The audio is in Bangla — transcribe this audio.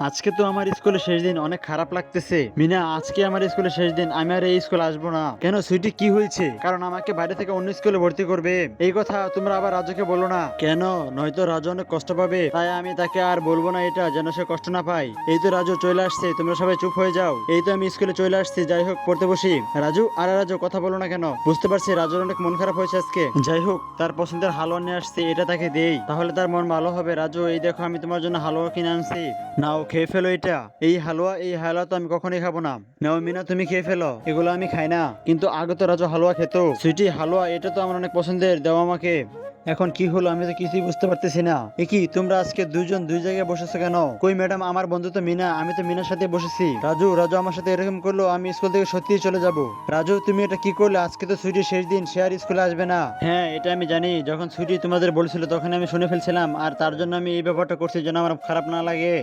আজকে তো আমার স্কুলের শেষ দিন, অনেক খারাপ লাগতেছে। মিনা, আজকে আমার স্কুলের শেষ দিন, আমি আর এই স্কুলে আসবো না। কেন সুইটি, কি হয়েছে? কারণ আমাকে বাইরে থেকে অন্য স্কুলে ভর্তি করবে, এই কথা তোমরা আবার রাজুকে বলো না কেন? নয়তো রাজু অনেক কষ্ট পাবে, তাই আমি তাকে আর বলবো না, এটা যেন সে কষ্ট না পায়। এই তো রাজু চলে আসছে, তোমরা সবাই চুপ হয়ে যাও। এই তো আমি স্কুলে চলে আসছি, যাই হোক পড়তে বসি। রাজু, আরে রাজু, কথা বলো না কেন? বুঝতে পারছি রাজুর অনেক মন খারাপ হয়েছে আজকে। যাই হোক, তার পছন্দের হালুয়া নিয়ে আসছে, এটা তাকে দেই, তাহলে তার মন ভালো হবে। রাজু, এই দেখো আমি তোমার জন্য হালুয়া কিনে আনছি, নাও খেয়ে ফেলো এটা। এই হালুয়া তো আমি কখনোই খাবো না। নাও মিনা, তুমি খেয়ে ফেলো, এগুলো আমি খাই না। কিন্তু আগে তো রাজু হালুয়া খেত। সুইটি, হালুয়া এটা তো আমার অনেক পছন্দের, দাও আমাকে। এখন কি হলো, আমি তো কিছুই বুঝতে পারতেছি না। এ কি, তোমরা আজকে দুইজন দুই জায়গায় বসেছো কেন? কই ম্যাডাম, আমার বন্ধু তো মিনা, আমি তো মিনার সাথে বসেছি। রাজু, রাজু আমার সাথে এরকম করলো, আমি স্কুল থেকে সত্যিই চলে যাব। রাজু, তুমি এটা কি করলে? আজকে তো ছুটির শেষ দিন, সে আর স্কুলে আসবে না। হ্যাঁ, এটা আমি জানি, যখন ছুটি তোমাদের বলছিল তখন আমি শুনে ফেলছিলাম, আর তার জন্য আমি এই ব্যাপারটা করছি যেন আমার খারাপ না লাগে।